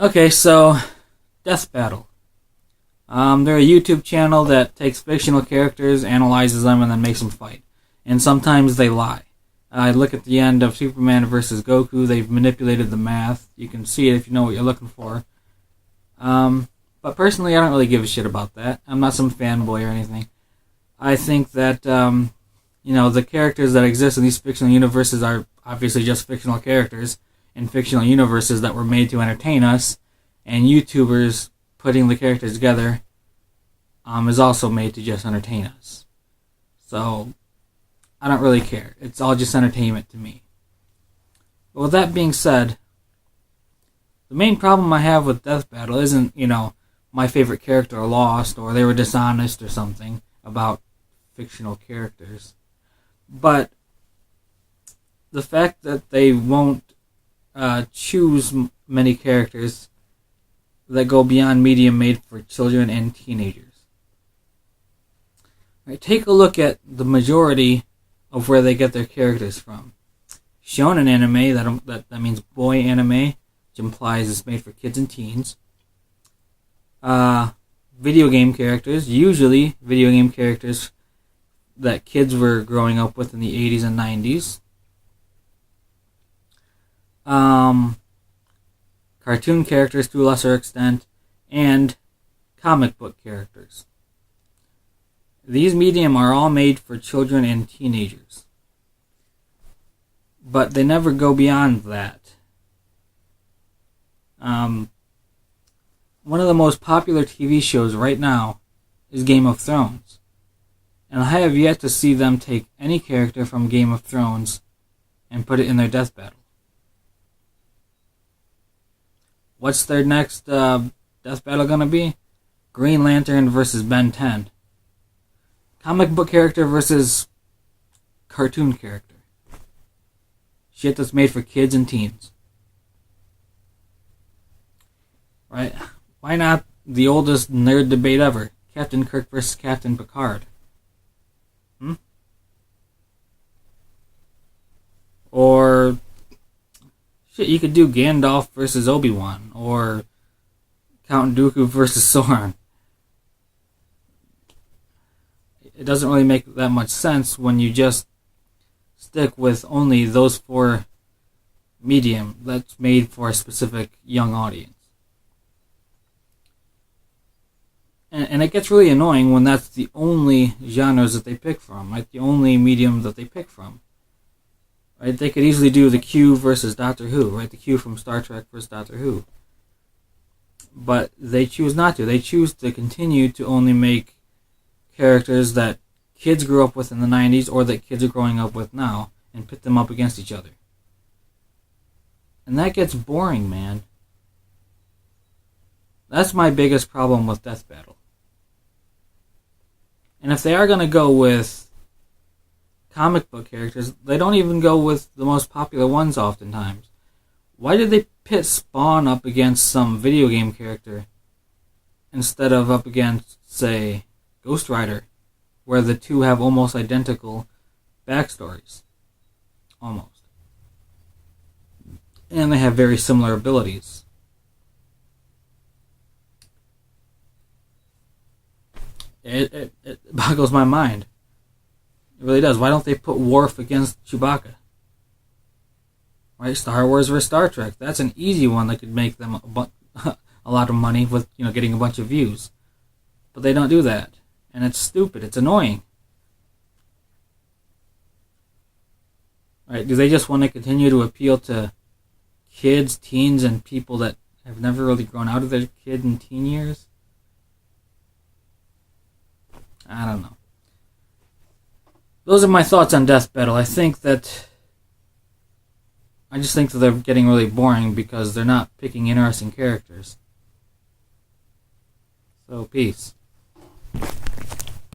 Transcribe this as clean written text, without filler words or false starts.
Okay, so Death Battle. They're a YouTube channel that takes fictional characters, analyzes them, and then makes them fight. And sometimes they lie. I look at the end of Superman versus Goku. They've manipulated the math. You can see it if you know what you're looking for. But personally, I don't really give a shit about that. I'm not some fanboy or anything. I think that the characters that exist in these fictional universes are obviously just fictional characters in fictional universes that were made to entertain us, and YouTubers putting the characters together is also made to just entertain us. So, I don't really care. It's all just entertainment to me. But with that being said, the main problem I have with Death Battle isn't, my favorite character lost or they were dishonest or something about fictional characters. But the fact that they won't choose many characters that go beyond medium made for children and teenagers. Right, take a look at the majority of where they get their characters from. Shonen anime, that means boy anime, which implies it's made for kids and teens. Video game characters, usually video game characters that kids were growing up with in the 80s and 90s. Cartoon characters to a lesser extent, and comic book characters. These medium are all made for children and teenagers. But they never go beyond that. One of the most popular TV shows right now is Game of Thrones. And I have yet to see them take any character from Game of Thrones and put it in their Death Battle. What's their next Death Battle gonna be? Green Lantern versus Ben 10. Comic book character versus cartoon character. Shit that's made for kids and teens. Right? Why not the oldest nerd debate ever? Captain Kirk versus Captain Picard. Or shit, you could do Gandalf versus Obi-Wan, or Count Dooku versus Sauron. It doesn't really make that much sense when you just stick with only those four medium that's made for a specific young audience. And it gets really annoying when that's the only genres that they pick from, right? The only medium that they pick from. Right? They could easily do the Q versus Doctor Who, right? The Q from Star Trek versus Doctor Who. But they choose not to. They choose to continue to only make characters that kids grew up with in the 90s or that kids are growing up with now and pit them up against each other. And that gets boring, man. That's my biggest problem with Death Battle. And if they are going to go with comic book characters, they don't even go with the most popular ones oftentimes. Why did they pit Spawn up against some video game character instead of up against, say, Ghost Rider, where the two have almost identical backstories? Almost. And they have very similar abilities. It boggles my mind. It really does. Why don't they put Worf against Chewbacca? Right, Star Wars versus Star Trek. That's an easy one that could make them a lot of money with getting a bunch of views. But they don't do that, and it's stupid. It's annoying. Right? Do they just want to continue to appeal to kids, teens, and people that have never really grown out of their kid and teen years? I don't know. Those are my thoughts on Death Battle. I just think that they're getting really boring because they're not picking interesting characters. So, peace.